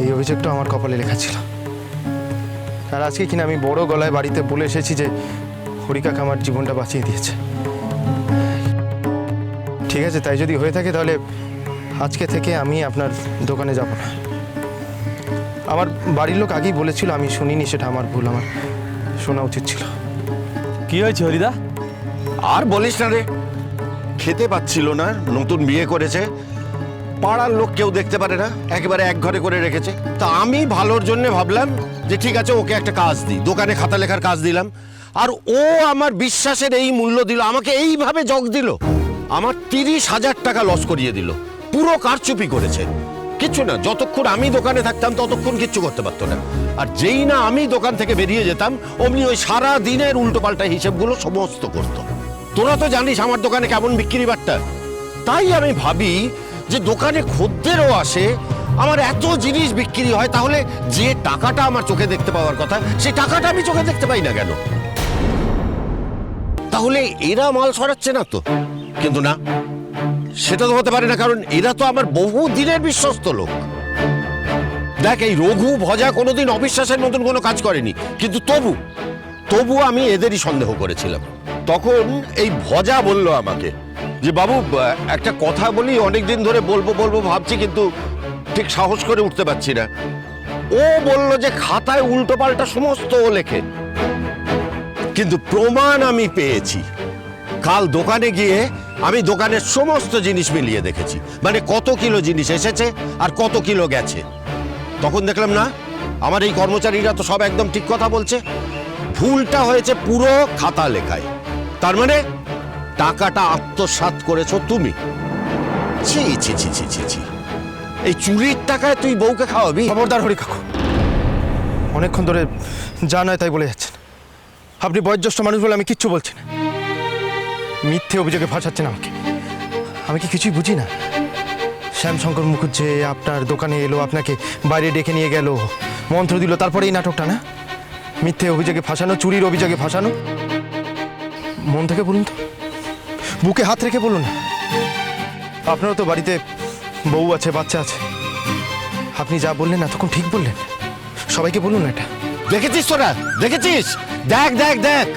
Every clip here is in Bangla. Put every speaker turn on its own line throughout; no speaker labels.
এই অভিযোগটা আমার কপালে লেখা ছিল। আর আজকে কিনা আমি বড় গলায় বাড়িতে বলে এসেছি যে হরিকাকা আমার জীবনটা বাঁচিয়ে দিয়েছে। ঠিক আছে, তাই যদি হয়ে থাকে তাহলে আজকে থেকে আমি আপনার দোকানে যাব না। আমার বাড়ির লোক আগেই বলেছিল, আমি শুনিনি, সেটা আমার ভুল, আমার শোনা উচিত ছিল।
কি হয়েছে হরিদা?
আর বলিস না রে, খেতে পাচ্ছিল না, নতুন বিয়ে করেছে, পাড়ার লোক কেউ দেখতে পারে না, একেবারে এক ঘরে করে রেখেছে। তা আমি ভালোর জন্য ভাবলাম যে ঠিক আছে ওকে একটা কাজ দিই, দোকানে খাতা লেখার কাজ দিলাম। আর ও আমার বিশ্বাসের এই মূল্য দিল, আমাকে এইভাবে জগ দিল, আমার 30,000 টাকা লস করিয়ে দিল, পুরো কারচুপি করেছে। কিচ্ছু না, যতক্ষণ আমি দোকানে থাকতাম ততক্ষণ কিচ্ছু করতে পারতো না। আর যেই না আমি দোকান থেকে বেরিয়ে যেতাম অমনি ওই সারা দিনের উল্টোপাল্টা হিসেবগুলো সমস্ত করতো। তোরা তো জানিস আমার দোকানে কেমন বিক্রি বাট্টা। তাই আমি ভাবি যে দোকানে খদ্দেরও আসে, আমার এত জিনিস বিক্রি হয়, তাহলে যে টাকাটা আমার চোখে দেখতে পাওয়ার কথা সেই টাকাটা আমি চোখে দেখতে পাই না কেন? তাহলে এরা মাল সরাচ্ছে না তো? কিন্তু না, সেটা তো হতে পারে না, কারণ এরা তো আমার বহু দিনের বিশ্বস্ত লোক। দেখ, এই রঘু ভজা কোনোদিন অবিশ্বাসের নতুন কোনো কাজ করেনি, কিন্তু তবু আমি এদেরই সন্দেহ করেছিলাম। তখন এই ভজা বলল আমাকে যে বাবু একটা কথা বলি, অনেকদিন ধরে বলবো ভাবছি, কিন্তু ঠিক সাহস করে উঠতে পারছি না। ও বলল যে খাতায় উল্টো পাল্টা সমস্ত ও লেখে, কিন্তু প্রমাণ আমি পেয়েছি। কাল দোকানে গিয়ে আমি দোকানের সমস্ত জিনিস মিলিয়ে দেখেছি, মানে কত কিলো জিনিস এসেছে আর কত কিলো গেছে। তখন দেখলাম না, আমার এই কর্মচারীরা তো সব একদম ঠিক কথা বলছে, ভুলটা হয়েছে পুরো খাতা লেখায়। তার মানে টাকাটা আত্মসাৎ করেছো তুমি। ছি ছি ছি ছি ছি ছি, এই চুরির টাকায় তুই বউকে খাওয়াবি?
খবরদার হরি কাকু, অনেকক্ষণ ধরে যা নয় তাই বলে যাচ্ছেন। আপনি বয়োজ্যেষ্ঠ মানুষ বলে আমি কিচ্ছু বলছি না। মিথ্যে অভিযোগে ফাঁসাচ্ছেন আমাকে। আমি কি কিছুই বুঝি না? শ্যামশঙ্কর মুখুজ্জে আপনার দোকানে এলো, আপনাকে বাইরে ডেকে নিয়ে গেল, মন্ত্র দিল, তারপরে এই নাটকটা না? মিথ্যে অভিযোগে ফাঁসানো, চুরির অভিযোগে ফাঁসানো। মন থেকে বলুন তো, বুকে হাত রেখে বলুন না। আপনারও তো বাড়িতে বউ আছে, বাচ্চা আছে। আপনি যা বললেন এতক্ষণ ঠিক বললেন। সবাইকে বলুন না এটা।
দেখেছিস তোরা, দেখেছিস? দেখ দেখ দেখ,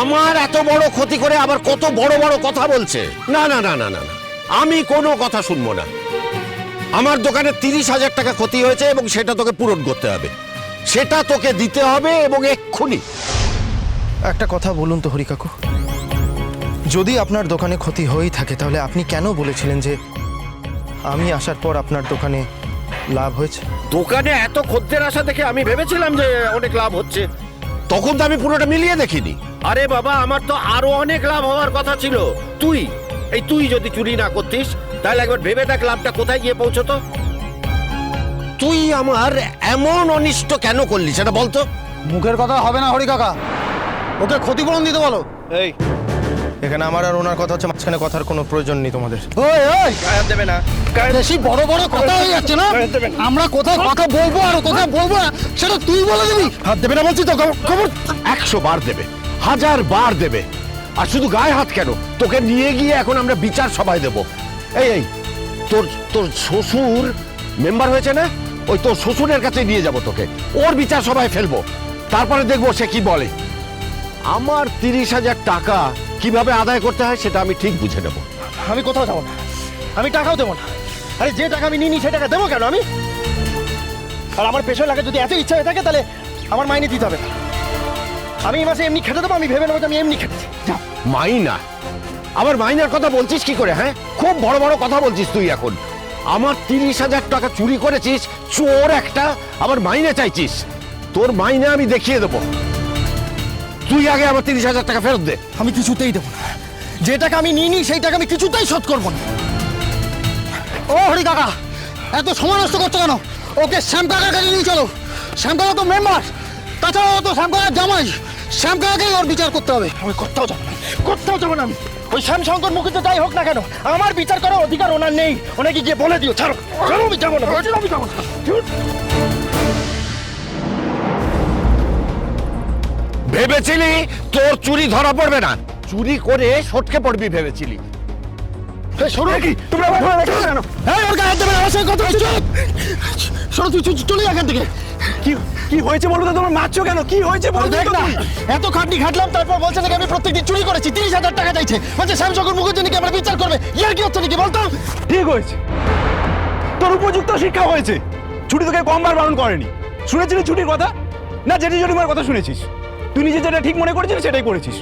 আমার এত বড় ক্ষতি করে আবার কত বড় বড় কথা বলছে। না না না না না না, আমি কোনো কথা শুনবো না। আমার দোকানে 30,000 টাকা ক্ষতি হয়েছে এবং সেটা তোকে পূরণ করতে হবে, সেটা তোকে দিতে হবে, এবং এক্ষুনি।
একটা কথা বলুন তো হরি কাকু, যদি আপনার দোকানে ক্ষতি হয়েই থাকে তাহলে আপনি কেন বলেছিলেন যে আমি আসার পর আপনার দোকানে লাভ হয়েছে?
দোকানে এত খদ্দের আসা দেখে আমি ভেবেছিলাম যে অনেক লাভ হচ্ছে, তখন তো আমি পুরোটা মিলিয়ে দেখিনি। আরে বাবা, আমার তো আরো অনেক লাভ হওয়ার কথা ছিল। তুই যদি চুরি না করতিস তাহলে একবার ভেবে দেখ লাভটা কোথায় গিয়ে পৌঁছতো। তুই আমার এমন অনিষ্ট কেন করলি সেটা বলতো?
মুখের কথা হবে না হরি কাকা, ওকে ক্ষতিপূরণ দিতে বলো।
এই, এখানে আমার আর ওনার কথা হচ্ছে, মাঝখানে কথার কোনো প্রয়োজন নেই তোমাদের।
ওই ওই,
গায়ে দেবে না।
বেশি বড় বড় কথা হয়ে যাচ্ছে না। আমরা কোথায় কথা বলবো আর কোথায় বলবো না সেটা তুই বলে দিবি।
হাত দেবে না বলছি তো। খবর
100 বার দেবে, 1000 বার দেবে। আর শুধু গায়ে হাত কেন, তোকে নিয়ে গিয়ে এখন আমরা বিচার সভায় দেব। এই তোর শ্বশুর মেম্বার হয়েছে না, ওই তোর শ্বশুরের কাছে নিয়ে যাব তোকে, ওর বিচার সভায় ফেলবো, তারপরে দেখবো সে কি বলে। আমার 30,000 টাকা কিভাবে আদায় করতে হয় সেটা আমি ঠিক বুঝে নেব।
আমি কোথাও যাবো না, আমি টাকাও দেবো না। আরে যে টাকা আমি নিই সেই টাকা দেবো কেন আমি? আর আমার পেছনে লাগে যদি এত ইচ্ছা হয়ে থাকে তাহলে আমার মাইনে দিতে হবে না। আমি এই মাসে এমনি খেতে দেবো, আমি ভেবে নেবো যে আমি এমনি খেতেছি।
মাইনা? আবার মাইনার কথা বলছিস কি করে? হ্যাঁ, খুব বড় বড় কথা বলছিস তুই এখন। আমার 30,000 টাকা চুরি করেছিস, চোর একটা, আবার মাইনে চাইছিস? তোর মাইনে আমি দেখিয়ে দেবো। তুই আগে আমার 30,000 টাকা ফেরত দে।
আমি কিছুতেই দেবো না। যে টাকা আমি নিই সেই টাকা আমি কিছুতেই শোধ করবো না। ও হরি কাকা, এত সময় নষ্ট করছো কেন? ওকে শ্যাম কাকার কাছে নিয়ে চলো। শ্যাম কাকা তো মেম্বার, তাছাড়া ও তো শ্যাম কাকার জামাই। শ্যাম কাকাকেই ওর বিচার করতে হবে।
আমি কোথাও যাবো না, কোথাও যাবো না। আমি ওই শ্যামশঙ্কর মুখুজ্জে যাই হোক না কেন, আমার বিচার করার অধিকার ওনার নেই। ওনাকে গিয়ে বলে দিও। ছাড়ো, আমি যাবো না, আমি যাবো না।
ভেবেছিলি তোর চুরি ধরা পড়বে না, চুরি করে সটকে পড়বি ভেবেছিলি।
শোনো কি তোমরা আমার ঘরে রেখেছো কেন?
এই ওর গায়ে হাত দেবে না, আমার সঙ্গে কথা হচ্ছে। শোনো শোনো তুই চলে যা এখান থেকে।
কি কি হয়েছে বলো তো, তোমার মারছো কেন? কি হয়েছে বলো
আরে দেখ না, এত খাটনি খাটলাম, তারপর বলছে নাকি আমি প্রত্যেকদিন চুরি করেছি, 30,000 টাকা চাইছে, বলছে শ্যামশঙ্কর মুখার্জি নাকি আমরা বিচার করবে। ইয়ার কি হচ্ছে নাকি বলতো?
ঠিক হয়েছে, তোর উপযুক্ত শিক্ষা হয়েছে। ছুটি তোকে কমবার বারণ করেনি। শুনেছিলি ছুটির কথা? না জেঠি জরিমার কথা শুনেছিস? তুই নিজে যেটা ঠিক মনে করেছিস সেটাই করেছিস।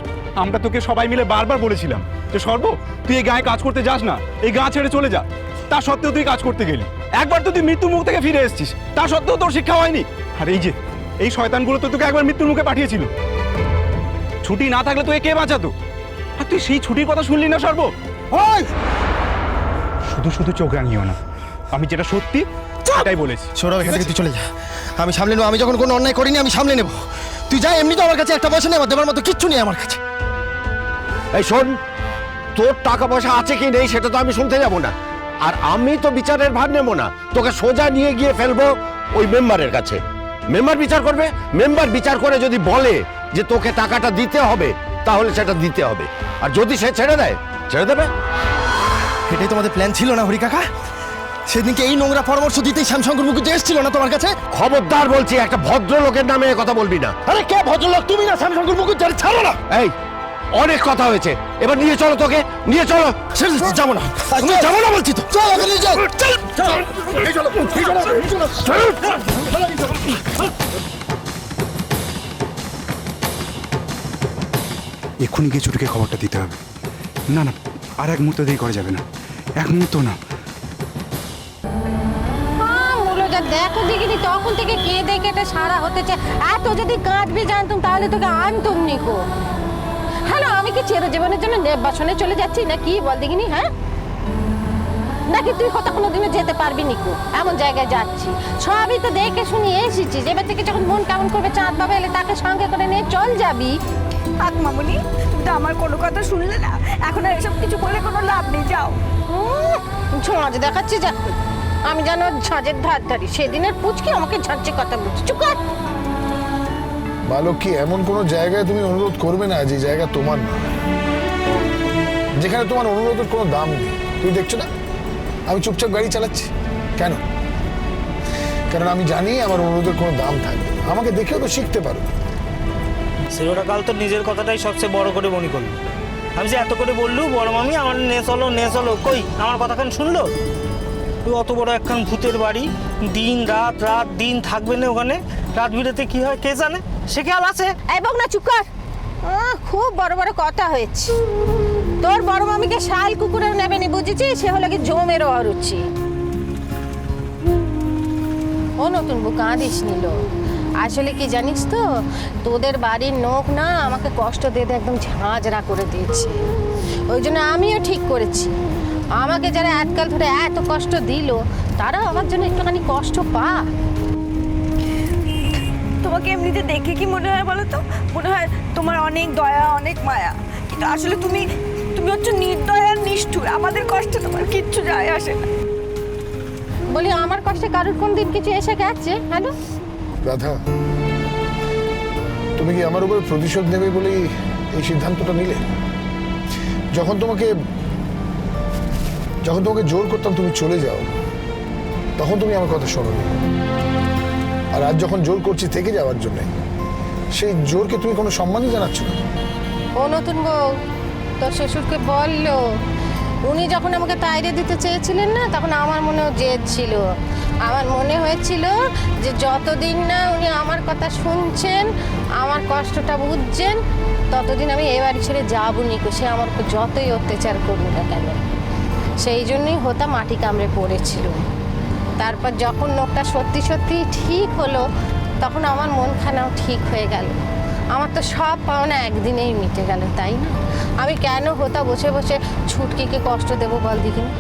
আমরা তোকে সবাই মিলে বারবার বলেছিলাম যে সর্ব, তুই এই গায়ে কাজ করতে যাস না, এই গা ছেড়ে চলে যা। তা সত্ত্বেও তুই কাজ করতে গেলি। একবার তো তুই মৃত্যুর মুখ থেকে ফিরে এসেছিস, তা সত্ত্বেও তোর শিক্ষা হয়নি। আর এই শয়তানগুলো তো তোকে একবার মৃত্যুর মুখে পাঠিয়েছিল। ছুটি না থাকলে তোকে কে বাঁচাতো? আর তুই সেই ছুটির কথা শুনলি না সর্ব?
ওই
শুধু শুধু চোখ রাঙিও না, আমি যেটা সত্যি সেটাই বলেছি।
সৌরভ, এখান থেকে তুই চলে যা, আমি সামলে নেবো। আমি যখন কোনো অন্যায় করিনি আমি সামলে নেবো। তুই যা, এমনি তো আমার কাছে একটা পয়সা নেই, আমার দেবার মতো কিচ্ছু নেই আমার কাছে।
এই শোন, তোর টাকা পয়সা আছে কি নেই সেটা তো আমি শুনতে যাব না, আর আমি তো বিচারের ভার নেব না। তোকে সোজা নিয়ে গিয়ে ফেলবো ওই মেম্বারের কাছে। মেম্বার বিচার করবে। মেম্বার বিচার করে যদি বলে যে তোকে টাকাটা দিতে হবে, তাহলে সেটা দিতে হবে। আর যদি সে ছেড়ে দেয়, ছেড়ে দেবে।
এটাই তোমাদের প্ল্যান ছিল না হরি কাকা? সেদিনকে এই নোংরা পরামর্শ দিতেই শ্যামশঙ্কর মুখার্জি এসেছিল না তোমার কাছে?
খবরদার বলছি, একটা ভদ্রলোকের নামে এ কথা বলবি না।
আরে কে ভদ্রলোক? তুমি না শ্যামশঙ্কর মুখার্জি? আরে ছাড়ো না।
এই অনেক কথা হয়েছে, এবার নিয়ে চলো, তোকে নিয়ে চলো।
যাবো না, তুমি যাবো না বলছি তো। চল ওকে নিয়ে চল।
এক্ষুনি গিয়ে ছুটিকে খবরটা দিতে হবে। না না, আর এক মুহূর্ত দেরি করা যাবে না, এক মুহূর্ত না।
মূলটা দেখো দেখিনি, তখন থেকে কেঁদে কেটে সারা হতেছে। এত যদি কাঁদবি জানতুম তাহলে তোকে আনতুম নিকো। হ্যালো, আমি কি চিরজীবনের জন্য নেবাসনে চলে যাচ্ছি না কি বল দেখিনি? হ্যাঁ, নাকি তুই কথা কোনোদিনও যেতে পারবি নিকো? এমন জায়গায় যাচ্ছি, সবই তো দেখে শুনি এসেছিস। এবার থেকে যখন মন কেমন করবে, চাঁদ বাবা এলে তাকে সঙ্গে করে নিয়ে চল যাবি।
আত্মামণি, তুমি তো আমার কোনো কথা শুনলে না। এখন আর এসব কিছু বলে কোনো লাভ নেই, যাও।
ঝাঁঝ দেখাচ্ছি যখন, আমি যেন ঝাঁঝের ধার ধারি। সেদিনের পুচকি আমাকে ঝাঁঝে কথা বলছি। চুপ কর।
বালক, কি এমন কোনো জায়গায় তুমি অনুরোধ করবে না যে জায়গা তোমার না, যেখানে তোমার অনুরোধের কোনো দাম নেই? তুমি দেখছো না আমি চুপচাপ গাড়ি চালাচ্ছি কেন? কারণ আমি জানি আমার অনুরোধের কোনো দাম থাকবে না। আমাকে দেখেও তো শিখতে পারো।
সেটা কাল তো নিজের কথাটাই সবচেয়ে বড় করে মনে করলো। আমি যে এত করে বললু বড় মামি আমার নে চলো, কই আমার কথাখান শুনলো? তুই অত বড় একখান ভূতের বাড়ি, দিন রাত রাত দিন থাকবে না ওখানে, রাত বিরেতে কি হয় কে জানে, সে খেয়াল আছে?
এই বক না, চুপ কর। খুব বড় বড় কথা হয়েছে। তোর বড় মামিকে শাল কুকুরেও নেবে নি, বুঝেছি? সে হলো কি জমেরও অরুচি। ও নতুন বউ, কাঁদিস নিল। আসলে কি জানিস তো, তোদের বাড়ির নোক না আমাকে কষ্ট দিয়ে একদম ঝাঁঝরা করে দিয়েছে। ওই জন্য আমিও ঠিক করেছি, আমাকে যারা আজকাল ধরে এত কষ্ট দিল, তারাও আমার জন্য একটুখানি কষ্ট পা।
তোমাকে এমনিতে দেখে কি মনে হয় বলো তো? মনে হয় তোমার অনেক দয়া, অনেক মায়া, কিন্তু আসলে তুমি হচ্ছে নির্দয় আর নিষ্ঠুর। আমাদের কষ্টে তোমার কিচ্ছু যায় আসে না।
বলি, আমার কষ্টে কারোর কোন দিন কিছু এসে গেছে? হ্যালো
রাধা, তুমি কি আমার উপর প্রতিশোধ নেবে বলেই এই সিদ্ধান্তটা নিলে? যখন তোমাকে জোর করতাম তুমি চলে যাও, তখন তুমি আমার কথা শোনোনি। আর আজ যখন জোর করছি থেকে যাওয়ার জন্য, সেই জোরকে তুমি কোনো সম্মানই জানাচ্ছ না।
ও নতুন বউ, তোর শ্বশুরকে বললো, উনি যখন আমাকে তাইরে দিতে চেয়েছিলেন না, তখন আমার মনেও জেদ ছিল। আমার মনে হয়েছিল যে যতদিন না উনি আমার কথা শুনছেন, আমার কষ্টটা বুঝছেন, ততদিন আমি এ বাড়ি ছেড়ে যাবো নিকো, সে আমার উপর যতই অত্যাচার করুন না কেন। সেই জন্যই হোতা মাটি কামড়ে পড়েছিল। তারপর যখন লোকটা সত্যি সত্যি ঠিক হলো, তখন আমার মনখানাও ঠিক হয়ে গেল। আমার তো সব পাওনা একদিনেই মিটে গেল, তাই না? আমি কেন হোতা বসে বসে ছুটকিকে কষ্ট দেবো বল দিকিনি?